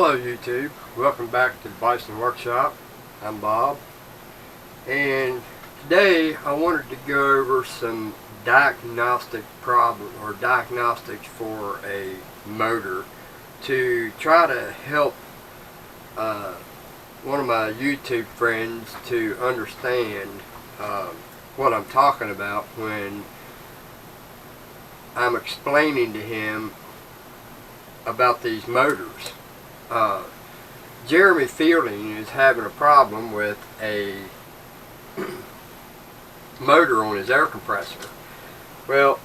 Hello YouTube, welcome back to the Bison Workshop. I'm Bob, and today I wanted to go over some diagnostic problem or diagnostics for a motor to try to help one of my YouTube friends to understand what I'm talking about when I'm explaining to him about these motors. Jeremy Fielding is having a problem with a motor on his air compressor. Well,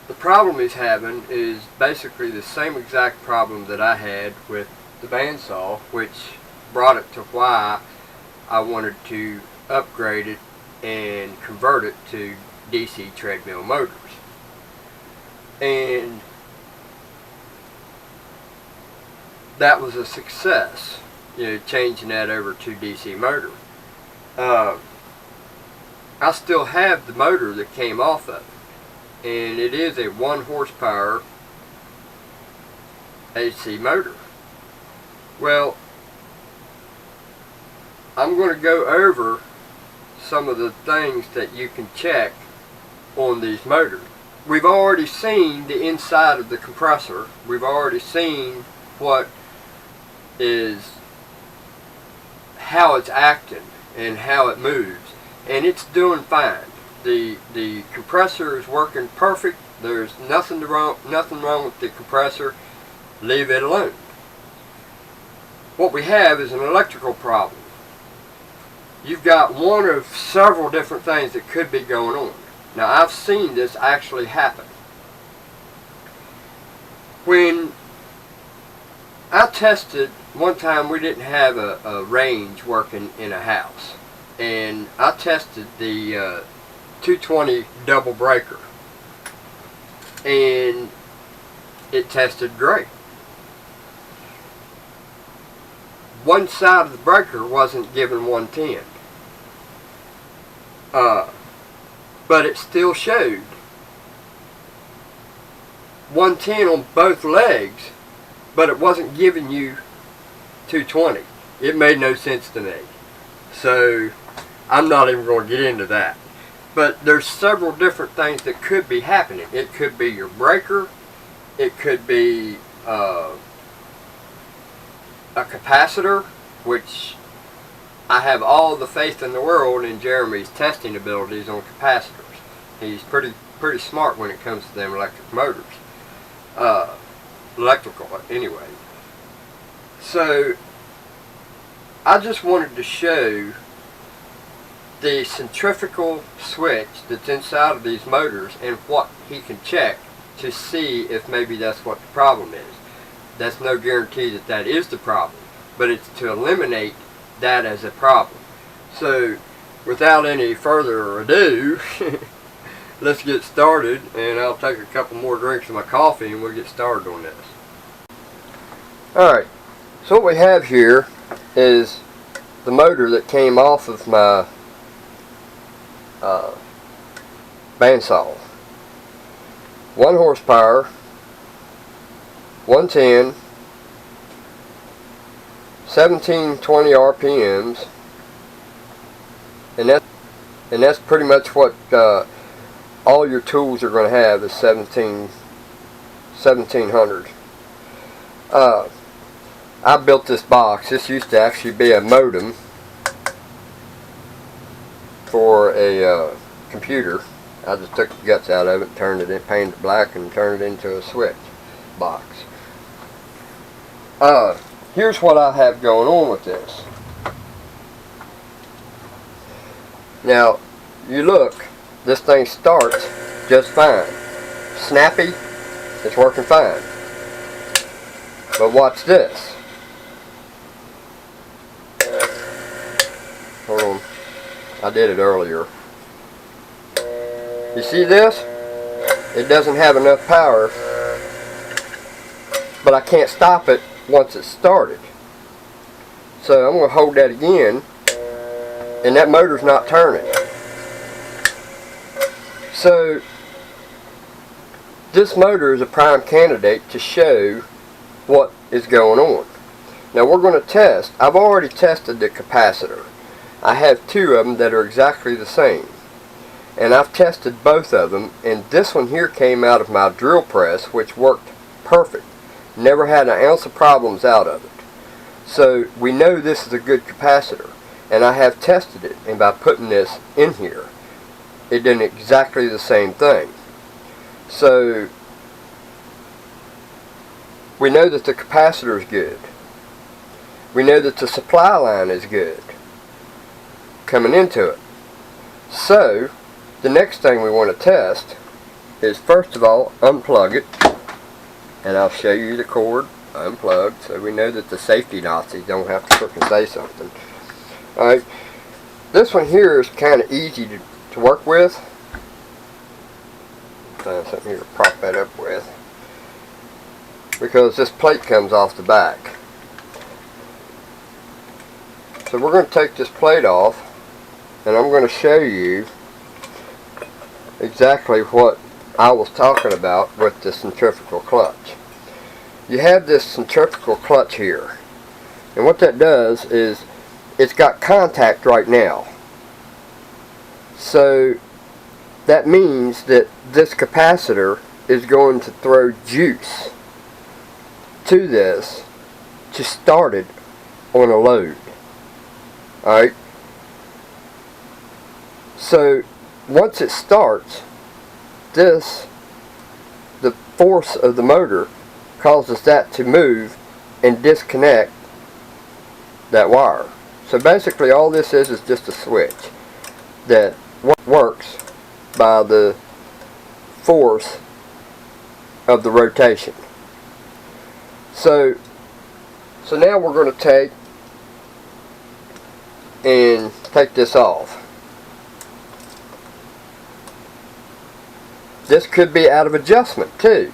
the problem he's having is basically the same exact problem that I had with the bandsaw, which brought it to why I wanted to upgrade it and convert it to DC treadmill motors. And that was a success, changing that over to DC motor. I still have the motor that came off of it, and it is a 1 horsepower AC motor. Well, I'm going to go over some of the things that you can check on these motors. We've already seen the inside of the compressor. We've already seen how it's acting and how it moves, and it's doing fine. The compressor is working perfect. There's nothing wrong with the compressor. Leave it alone. What we have is an electrical problem. You've got one of several different things that could be going on. Now, I've seen this actually happen. When I tested, one time we didn't have a range working in a house, and I tested the 220 double breaker, and it tested great. One side of the breaker wasn't giving 110, but it still showed 110 on both legs, but it wasn't giving you 220. It made no sense to me. So I'm not even going to get into that. But there's several different things that could be happening. It could be your breaker. It could be a capacitor, which I have all the faith in the world in Jeremy's testing abilities on capacitors. He's pretty smart when it comes to them electric motors. Electrical anyway. So I just wanted to show the centrifugal switch that's inside of these motors and what he can check to see if maybe that's what the problem is. That's no guarantee that that is the problem, but it's to eliminate that as a problem. So without any further ado, let's get started, and I'll take a couple more drinks of my coffee and we'll get started on this. Alright, so what we have here is the motor that came off of my bandsaw. 1 horsepower, 110, 1720 RPMs, and that's pretty much what all your tools are going to have is 1700. I built this box. This used to actually be a modem for a computer. I just took the guts out of it, turned it in, painted it black, and turned it into a switch box. Here's what I have going on with this. Now, you look, this thing starts just fine. Snappy, it's working fine. But watch this. Hold on. I did it earlier. You see this? It doesn't have enough power, but I can't stop it once it's started. So I'm going to hold that again, and that motor's not turning. So this motor is a prime candidate to show what is going on. Now we're going to test. I've already tested the capacitor. I have two of them that are exactly the same. And I've tested both of them, and this one here came out of my drill press, which worked perfect. Never had an ounce of problems out of it. So we know this is a good capacitor. And I have tested it, and by putting this in here, it did exactly the same thing. So we know that the capacitor is good. We know that the supply line is good coming into it. So the next thing we want to test is, first of all, unplug it, and I'll show you the cord unplugged so we know that the safety Nazis don't have to frickin' say something. Alright, this one here is kind of easy to work with. Find something here to prop that up with, because this plate comes off the back. So we're going to take this plate off, and I'm going to show you exactly what I was talking about with the centrifugal clutch. You have this centrifugal clutch here, and what that does is it's got contact right now. So that means that this capacitor is going to throw juice to this to start it on a load. Alright, so once it starts, the force of the motor causes that to move and disconnect that wire. So basically all this is just a switch that works by the force of the rotation. So now we're going to take this off. This could be out of adjustment too.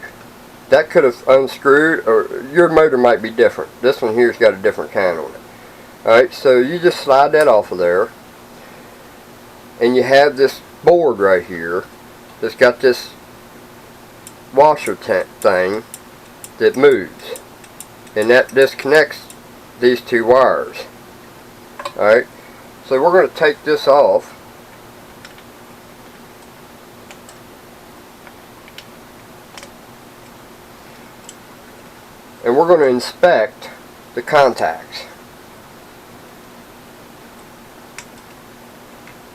That could have unscrewed, or your motor might be different. This one here's got a different kind on it. Alright, so you just slide that off of there, and you have this board right here that's got this washer thing that moves, and that disconnects these two wires. Alright, so we're going to take this off, and we're going to inspect the contacts.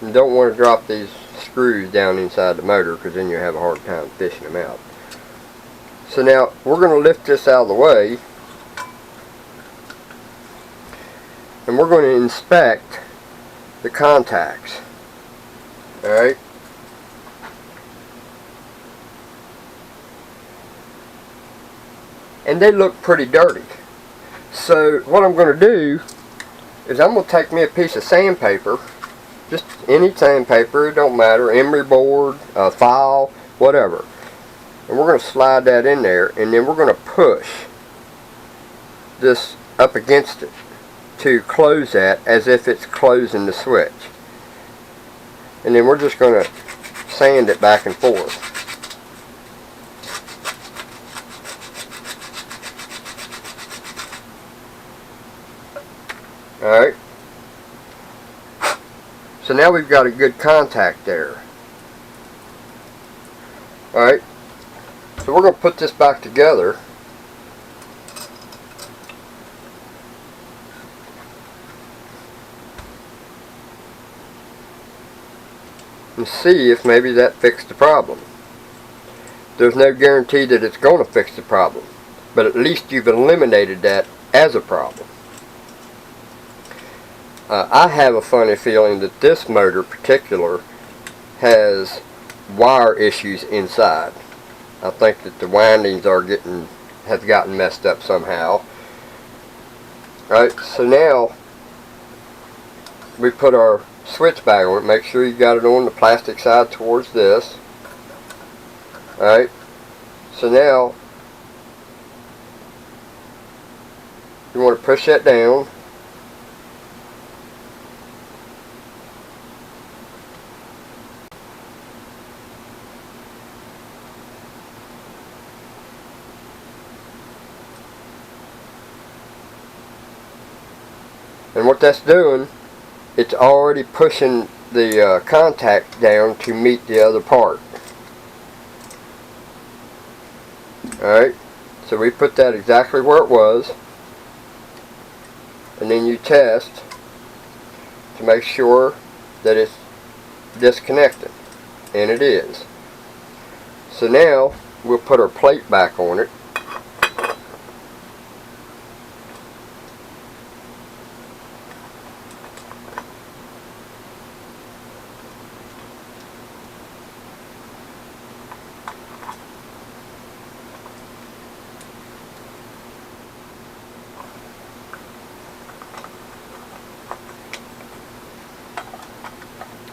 You don't want to drop these screws down inside the motor, because then you have a hard time fishing them out. So now we're going to lift this out of the way, and we're going to inspect the contacts. Alright, and they look pretty dirty. So what I'm going to do is I'm going to take me a piece of sandpaper, just any sandpaper, it don't matter, emery board, a file, whatever, and we're going to slide that in there, and then we're going to push this up against it to close that as if it's closing the switch, and then we're just going to sand it back and forth. Alright, so now we've got a good contact there. Alright, so we're going to put this back together. And see if maybe that fixed the problem. There's no guarantee that it's going to fix the problem, but at least you've eliminated that as a problem. I have a funny feeling that this motor particular has wire issues inside. I think that the windings have gotten messed up somehow. Alright, so now we put our switch back on it. Make sure you got it on the plastic side towards this. Alright, so now you want to push that down. And what that's doing, it's already pushing the contact down to meet the other part. Alright, so we put that exactly where it was, and then you test to make sure that it's disconnected, and it is. So now we'll put our plate back on it.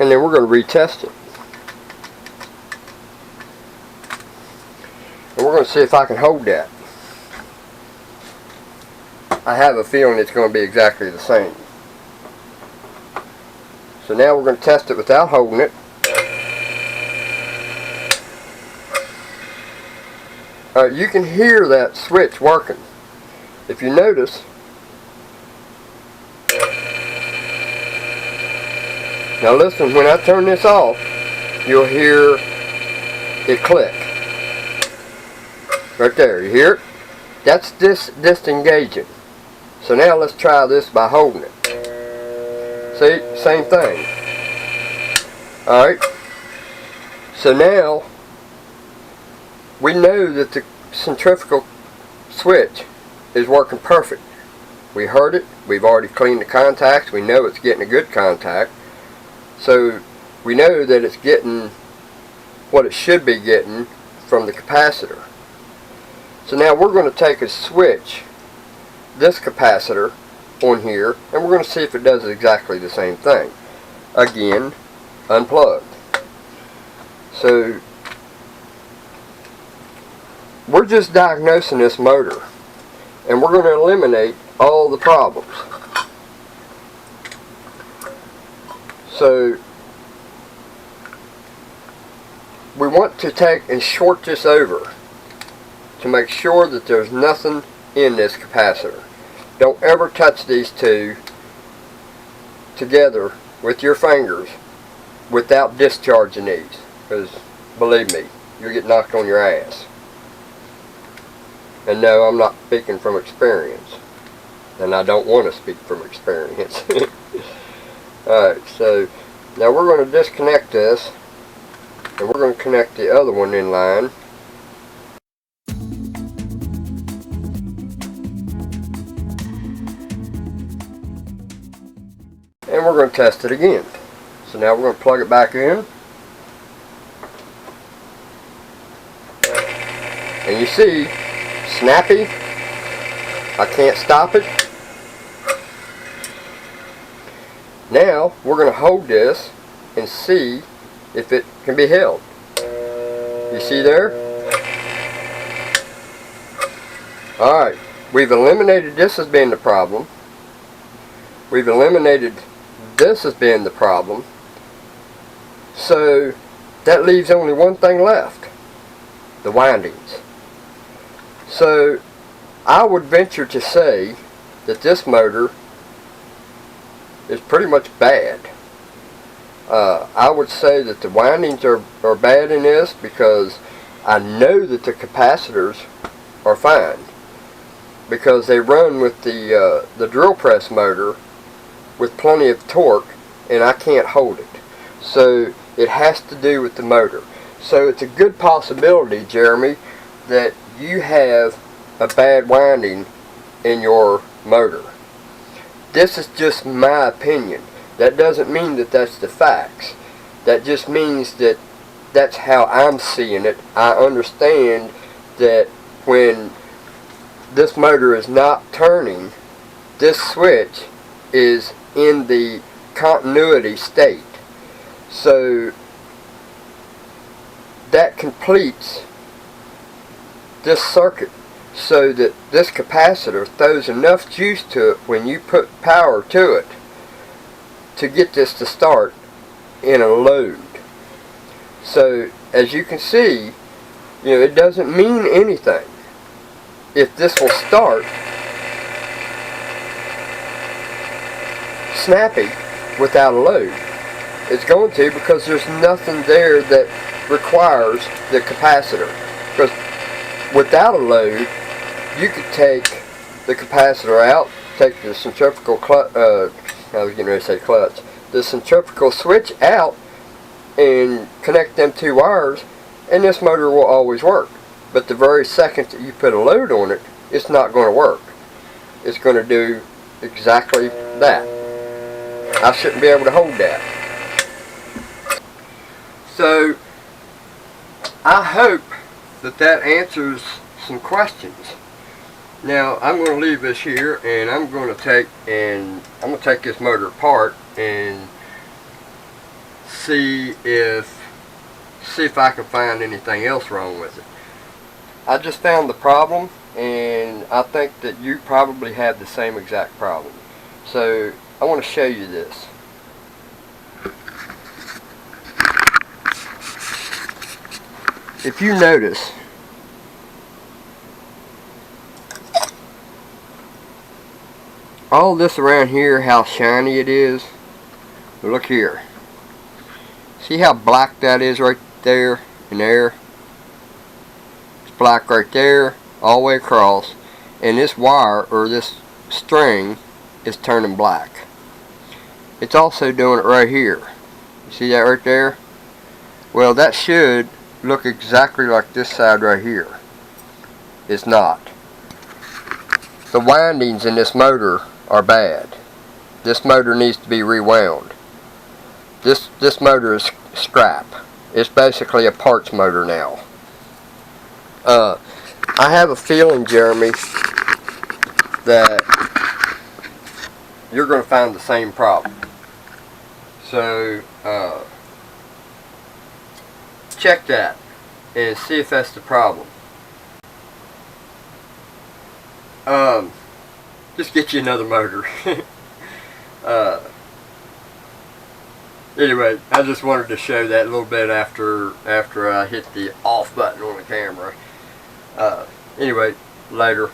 And then we're going to retest it. And we're going to see if I can hold that. I have a feeling it's going to be exactly the same. So now we're going to test it without holding it. Alright, you can hear that switch working. If you notice, now listen, when I turn this off, you'll hear it click. Right there, you hear it? That's disengaging. So now let's try this by holding it. See, same thing. Alright. So now, we know that the centrifugal switch is working perfect. We heard it, we've already cleaned the contacts, we know it's getting a good contact. So we know that it's getting what it should be getting from the capacitor. So now we're going to take a switch this capacitor on here, and we're going to see if it does exactly the same thing. Again, unplugged. So we're just diagnosing this motor, and we're going to eliminate all the problems. So we want to take and short this over to make sure that there's nothing in this capacitor. Don't ever touch these two together with your fingers without discharging these, because believe me, you'll get knocked on your ass. And no, I'm not speaking from experience, and I don't want to speak from experience. Alright, so now we're going to disconnect this, and we're going to connect the other one in line. And we're going to test it again. So now we're going to plug it back in. And you see, snappy. I can't stop it. Now we're going to hold this and see if it can be held. You see there? Alright, we've eliminated this as being the problem. We've eliminated this as being the problem. So that leaves only one thing left: the windings. So I would venture to say that this motor is pretty much bad. I would say that the windings are bad in this, because I know that the capacitors are fine, because they run with the drill press motor with plenty of torque, and I can't hold it. So it has to do with the motor. So it's a good possibility, Jeremy, that you have a bad winding in your motor. This is just my opinion. That doesn't mean that that's the facts. That just means that that's how I'm seeing it. I understand that when this motor is not turning, this switch is in the continuity state. So that completes this circuit, so that this capacitor throws enough juice to it when you put power to it to get this to start in a load. So as you can see, it doesn't mean anything if this will start snappy without a load. It's going to, because there's nothing there that requires the capacitor. Because without a load, you could take the capacitor out, take the centrifugal clutch, I was getting ready to say clutch, the centrifugal switch out, and connect them two wires, and this motor will always work. But the very second that you put a load on it, it's not going to work. It's going to do exactly that. I shouldn't be able to hold that. So I hope that that answers some questions. Now I'm going to leave this here, and I'm going to take this motor apart and see if I can find anything else wrong with it. I just found the problem, and I think that you probably have the same exact problem. So I want to show you this. If you notice, all this around here, how shiny it is. Look here. See how black that is right there and there? It's black right there, all the way across. And this wire, or this string, is turning black. It's also doing it right here. You see that right there? Well, that should look exactly like this side right here. It's not. The windings in this motor are bad. This motor needs to be rewound. This motor is scrap. It's basically a parts motor now. I have a feeling, Jeremy, that you're going to find the same problem. So check that and see if that's the problem. Just get you another motor. Anyway, I just wanted to show that a little bit after I hit the off button on the camera. Anyway, later.